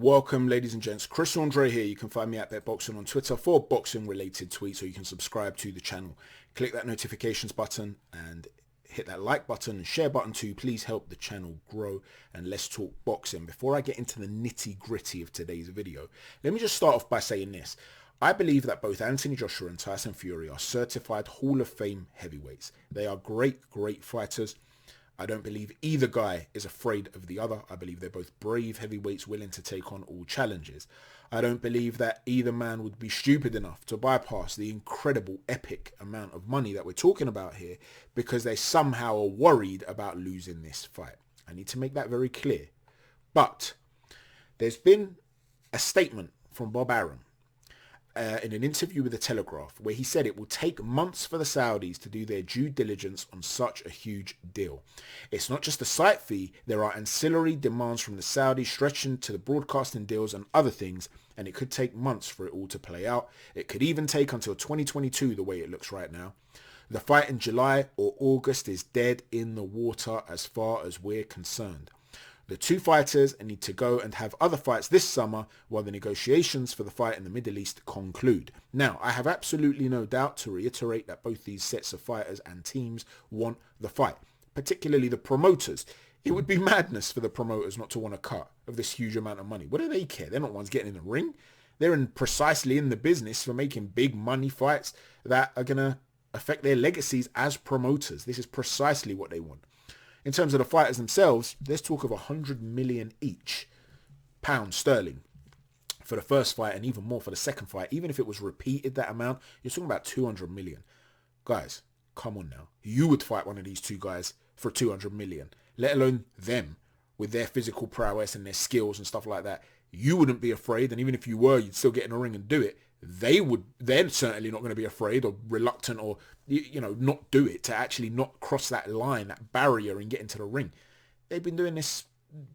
Welcome, ladies and gents. Chris Andre here. You can find me at BetBoxing on Twitter for boxing-related tweets, or you can subscribe to the channel. Click that notifications button and hit that like button and share button too. Please help the channel grow, and let's talk boxing. Before I get into the nitty-gritty of today's video, let me just start off by saying this. I believe that both Anthony Joshua and Tyson Fury are certified Hall of Fame heavyweights. They are great fighters. I don't believe either guy is afraid of the other. I believe they're both brave heavyweights willing to take on all challenges. I don't believe that either man would be stupid enough to bypass the incredible, epic amount of money that we're talking about here because they somehow are worried about losing this fight. I need to make that very clear. But there's been a statement from Bob Arum in an interview with The Telegraph where he said it will take months for the Saudis to do their due diligence on such a huge deal. It's not just the site fee, there are ancillary demands from the Saudis stretching to the broadcasting deals and other things, and it could take months for it all to play out. It could even take until 2022 the way it looks right now. The fight in July or August is dead in the water as far as we're concerned. The two fighters need to go and have other fights this summer while the negotiations for the fight in the Middle East conclude. Now, I have absolutely no doubt to reiterate that both these sets of fighters and teams want the fight, particularly the promoters. It would be madness for the promoters not to want a cut of this huge amount of money. What do they care? They're not ones getting in the ring. They're precisely in the business for making big money fights that are going to affect their legacies as promoters. This is precisely what they want. In terms of the fighters themselves, there's talk of 100 million each pound sterling for the first fight and even more for the second fight. Even if it was repeated that amount, you're talking about 200 million. Guys, come on now. You would fight one of these two guys for 200 million, let alone them with their physical prowess and their skills and stuff like that. You wouldn't be afraid, and even if you were, you'd still get in a ring and do it. They're certainly not going to be afraid or reluctant or, not do it, to actually not cross that line, that barrier, and get into the ring. They've been doing this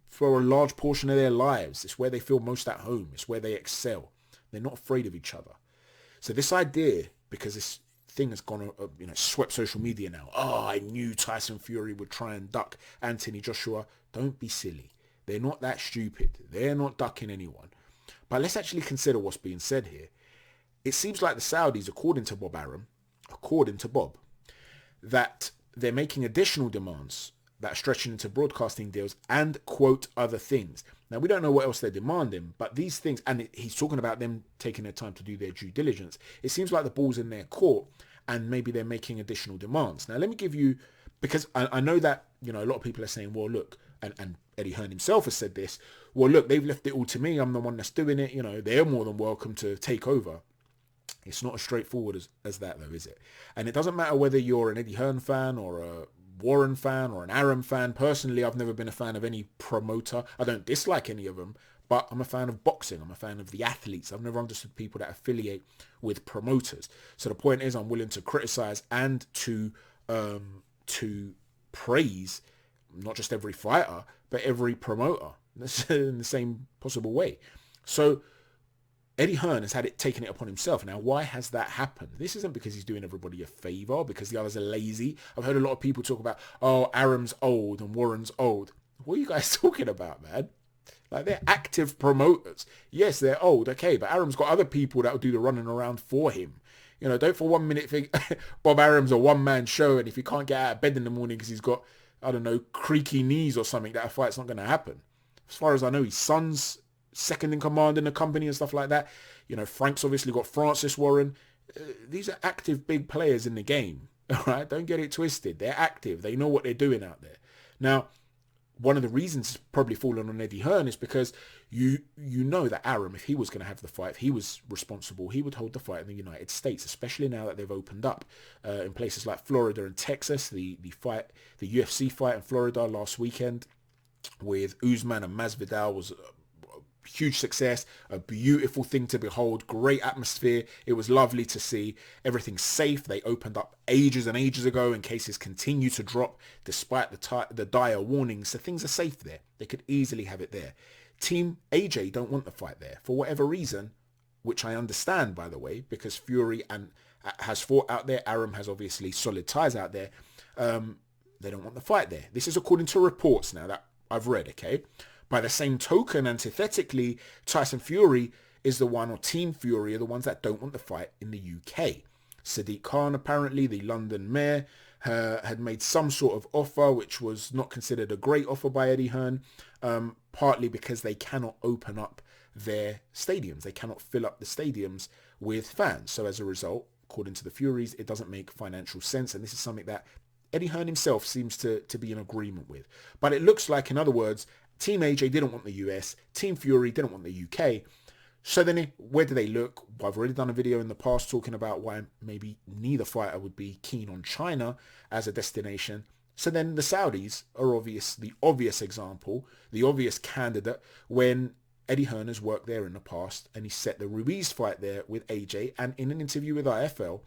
for a large portion of their lives. It's where they feel most at home. It's where they excel. They're not afraid of each other. So this idea, because this thing has gone, swept social media now. Oh, I knew Tyson Fury would try and duck Anthony Joshua. Don't be silly. They're not that stupid. They're not ducking anyone. But let's actually consider what's being said here. It seems like the Saudis, according to Bob, that they're making additional demands that are stretching into broadcasting deals and, quote, other things. Now, we don't know what else they're demanding, but these things, and he's talking about them taking their time to do their due diligence. It seems like the ball's in their court and maybe they're making additional demands. Now, let me give you, because I know that, a lot of people are saying, well, look, and Eddie Hearn himself has said this, well, look, they've left it all to me. I'm the one that's doing it. They're more than welcome to take over. It's not as straightforward as that, though, is it? And it doesn't matter whether you're an Eddie Hearn fan or a Warren fan or an Arum fan. Personally, I've never been a fan of any promoter. I don't dislike any of them, but I'm a fan of boxing. I'm a fan of the athletes. I've never understood people that affiliate with promoters. So the point is, I'm willing to criticize and to praise not just every fighter, but every promoter in the same possible way. So Eddie Hearn has taken it upon himself. Now, why has that happened? This isn't because he's doing everybody a favor, because the others are lazy. I've heard a lot of people talk about, oh, Arum's old and Warren's old. What are you guys talking about, man? Like, they're active promoters. Yes, they're old, okay, but Arum's got other people that will do the running around for him. Don't for 1 minute think Bob Arum's a one-man show, and if he can't get out of bed in the morning because he's got, I don't know, creaky knees or something, that a fight's not going to happen. As far as I know, his son's second in command in the company and stuff like that. Frank's obviously got Francis Warren. These are active big players in the game. All right, don't get it twisted. They're active. They know what they're doing out there. Now, one of the reasons it's probably fallen on Eddie Hearn is because you know that Arum, if he was going to have the fight, if he was responsible, he would hold the fight in the United States, especially now that they've opened up in places like Florida and Texas. The UFC fight in Florida last weekend with Usman and Masvidal was huge success, a beautiful thing to behold, great atmosphere. It was lovely to see. Everything's safe. They opened up ages and ages ago, and cases continue to drop despite the dire warnings. So things are safe there. They could easily have it there. Team AJ don't want the fight there for whatever reason, which I understand, by the way, because Fury has fought out there. Arum has obviously solid ties out there. They don't want the fight there. This is according to reports now that I've read, okay? By the same token, antithetically, Tyson Fury is the one, or Team Fury are the ones that don't want the fight in the UK. Sadiq Khan, apparently, the London mayor, had made some sort of offer, which was not considered a great offer by Eddie Hearn, partly because they cannot open up their stadiums. They cannot fill up the stadiums with fans. So as a result, according to the Furies, it doesn't make financial sense. And this is something that Eddie Hearn himself seems to be in agreement with. But it looks like, in other words, Team AJ didn't want the US, Team Fury didn't want the UK. So then where do they look? Well, I've already done a video in the past talking about why maybe neither fighter would be keen on China as a destination. So then the Saudis are the obvious example, the obvious candidate, when Eddie Hearn has worked there in the past and he set the Ruiz fight there with AJ. And in an interview with IFL,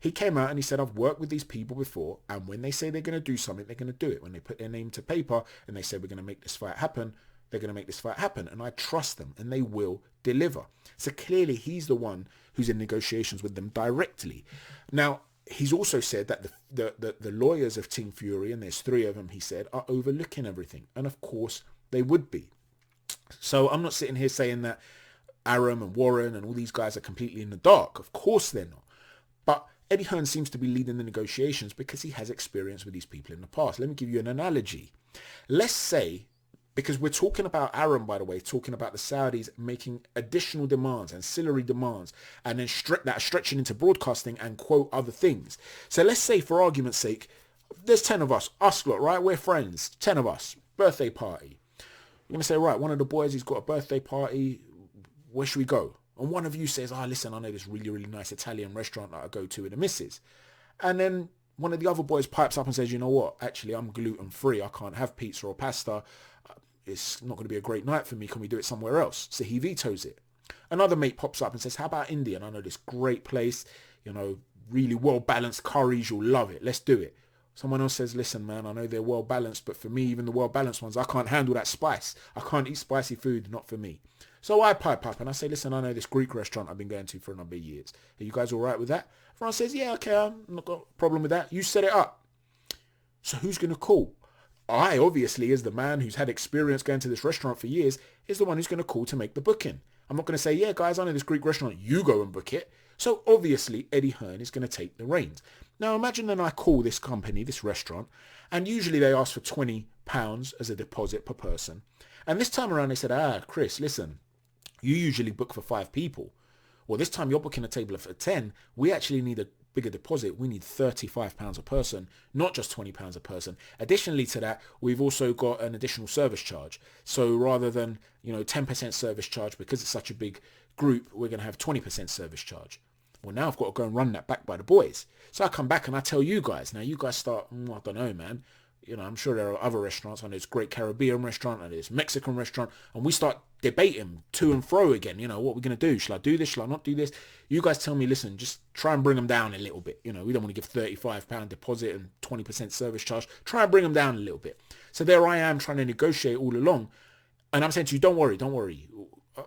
he came out and he said, I've worked with these people before, and when they say they're going to do something, they're going to do it. When they put their name to paper and they say, we're going to make this fight happen, they're going to make this fight happen. And I trust them, and they will deliver. So clearly he's the one who's in negotiations with them directly. Now, he's also said that the lawyers of Team Fury, and there's 3 of them, he said, are overlooking everything. And of course they would be. So I'm not sitting here saying that Arum and Warren and all these guys are completely in the dark. Of course they're not. But Eddie Hearn seems to be leading the negotiations because he has experience with these people in the past. Let me give you an analogy. Let's say, because we're talking about Arum, by the way, talking about the Saudis making additional demands, ancillary demands, and then that are stretching into broadcasting and quote other things. So let's say, for argument's sake, there's 10 of us lot, right? We're friends, 10 of us, birthday party. You're going to say, right, one of the boys, he's got a birthday party. Where should we go? And one of you says, listen, I know this really, really nice Italian restaurant that I go to with the missus. And then one of the other boys pipes up and says, you know what? Actually, I'm gluten free. I can't have pizza or pasta. It's not going to be a great night for me. Can we do it somewhere else? So he vetoes it. Another mate pops up and says, how about India? And I know this great place, really well-balanced curries. You'll love it. Let's do it. Someone else says, listen, man, I know they're well-balanced, but for me, even the well-balanced ones, I can't handle that spice. I can't eat spicy food, not for me. So I pipe up and I say, listen, I know this Greek restaurant I've been going to for a number of years. Are you guys all right with that? Everyone says, yeah, okay, I'm not got a problem with that. You set it up. So who's going to call? I, obviously, as the man who's had experience going to this restaurant for years, is the one who's going to call to make the booking. I'm not going to say, yeah, guys, I know this Greek restaurant. You go and book it. So obviously, Eddie Hearn is going to take the reins. Now, imagine that I call this company, this restaurant, and usually they ask for £20 as a deposit per person. And this time around, they said, Chris, listen, you usually book for 5 people. Well, this time you're booking a table for 10. We actually need a bigger deposit. We need £35 a person, not just £20 a person. Additionally to that, we've also got an additional service charge. So rather than, 10% service charge, because it's such a big group, we're going to have 20% service charge. Well, now I've got to go and run that back by the boys. So I come back and I tell you guys. Now you guys start, I don't know, man. I'm sure there are other restaurants. I know this great Caribbean restaurant and this Mexican restaurant. And we start debating to and fro again. What we're going to do. Shall I do this? Shall I not do this? You guys tell me, listen, just try and bring them down a little bit. We don't want to give £35 deposit and 20% service charge. Try and bring them down a little bit. So there I am trying to negotiate all along. And I'm saying to you, don't worry.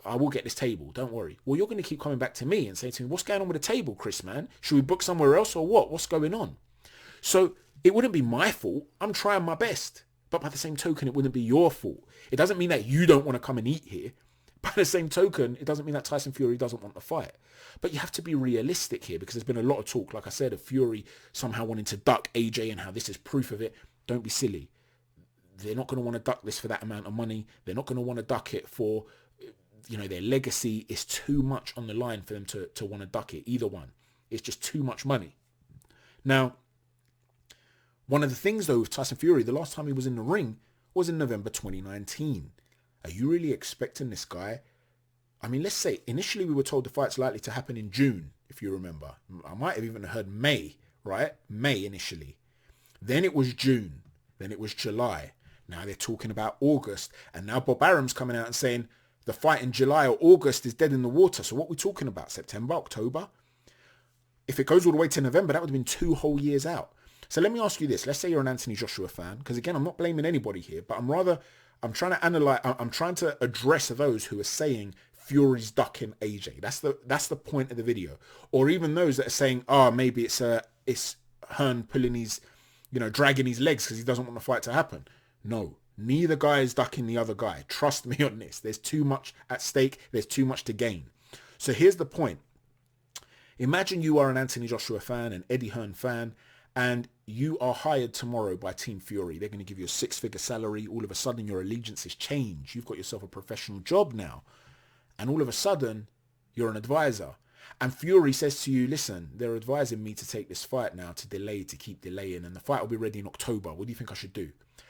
I will get this table. Don't worry. Well, you're going to keep coming back to me and saying to me, what's going on with the table, Chris, man? Should we book somewhere else or what? What's going on? So it wouldn't be my fault. I'm trying my best. But by the same token, it wouldn't be your fault. It doesn't mean that you don't want to come and eat here. By the same token, it doesn't mean that Tyson Fury doesn't want the fight. But you have to be realistic here, because there's been a lot of talk, like I said, of Fury somehow wanting to duck AJ and how this is proof of it. Don't be silly. They're not going to want to duck this for that amount of money. They're not going to want to duck it for, their legacy. Is too much on the line for them to want to duck it. Either one. It's just too much money. Now, one of the things, though, with Tyson Fury, the last time he was in the ring was in November 2019. Are you really expecting this guy? I mean, let's say initially we were told the fight's likely to happen in June, if you remember. I might have even heard May, right? May initially. Then it was June. Then it was July. Now they're talking about August. And now Bob Arum's coming out and saying the fight in July or August is dead in the water. So what are we talking about? September, October? If it goes all the way to November, that would have been 2 whole years out. So let me ask you this. Let's say you're an Anthony Joshua fan, because again, I'm not blaming anybody here, but I'm trying to analyze, I'm trying to address those who are saying Fury's ducking AJ. That's the point of the video. Or even those that are saying, maybe it's Hearn pulling his, dragging his legs because he doesn't want the fight to happen. No, Neither guy is ducking the other guy. Trust me on this. There's too much at stake. There's too much to gain. So here's the point. Imagine you are an Anthony Joshua fan, an Eddie Hearn fan, and you are hired tomorrow by Team Fury. They're going to give you a 6-figure salary. All of a sudden, your allegiances change. You've got yourself a professional job now. And all of a sudden, you're an advisor. And Fury says to you, listen, they're advising me to take this fight now, to delay, to keep delaying, and the fight will be ready in October. What do you think I should do?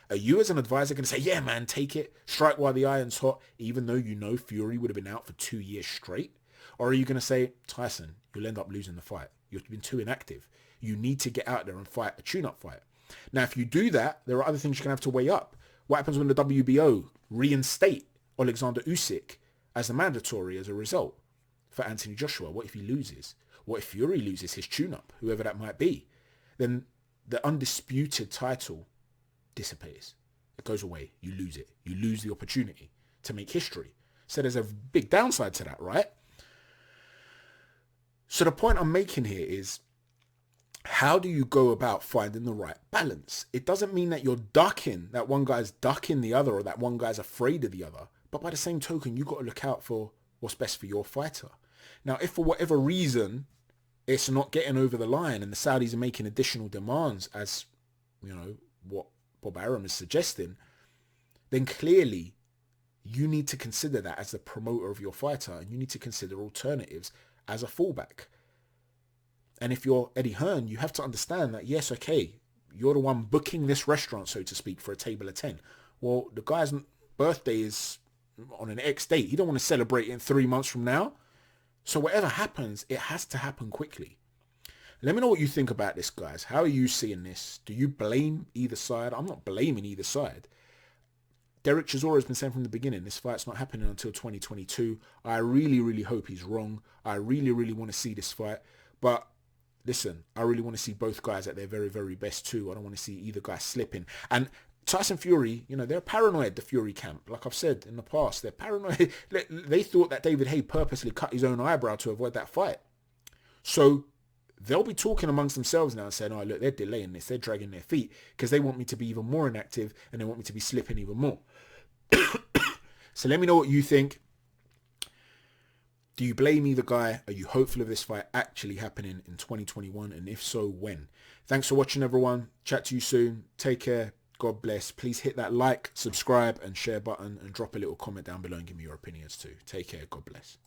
Are you as an advisor going to say, yeah, man, take it, strike while the iron's hot, even though you know Fury would have been out for 2 years straight? Or are you going to say, Tyson, you'll end up losing the fight. You've been too inactive. You need to get out there and fight a tune-up fight. Now, if you do that, there are other things you're going to have to weigh up. What happens when the WBO reinstate Alexander Usyk as a mandatory as a result for Anthony Joshua? What if he loses? What if Fury loses his tune-up, whoever that might be? Then the undisputed title dissipates. It goes away. You lose it. You lose the opportunity to make history. So there's a big downside to that, right? So the point I'm making here is, how do you go about finding the right balance? It doesn't mean that you're ducking, that one guy's ducking the other, or that one guy's afraid of the other. But by the same token, you've got to look out for what's best for your fighter. Now, if for whatever reason it's not getting over the line and the Saudis are making additional demands, as you know what Bob Arum is suggesting, then clearly you need to consider that as the promoter of your fighter, and you need to consider alternatives as a fallback. And if you're Eddie Hearn, you have to understand that, yes, okay, you're the one booking this restaurant, so to speak, for a table of 10. Well, the guy's birthday is on an X date. You don't want to celebrate it in 3 months from now. So whatever happens, it has to happen quickly. Let me know what you think about this, guys. How are you seeing this? Do you blame either side? I'm not blaming either side. Derek Chisora has been saying from the beginning, this fight's not happening until 2022. I really, really hope he's wrong. I really, really want to see this fight. But listen, I really want to see both guys at their very, very best too. I don't want to see either guy slipping. And Tyson Fury, you know, they're paranoid, the Fury camp. Like I've said in the past, they're paranoid. They thought that David Haye purposely cut his own eyebrow to avoid that fight. So they'll be talking amongst themselves now and saying, oh, look, they're delaying this. They're dragging their feet because they want me to be even more inactive and they want me to be slipping even more. So let me know what you think. Do you blame either guy? Are you hopeful of this fight actually happening in 2021? And if so, when? Thanks for watching, everyone. Chat to you soon. Take care. God bless. Please hit that like, subscribe and share button and drop a little comment down below and give me your opinions too. Take care. God bless.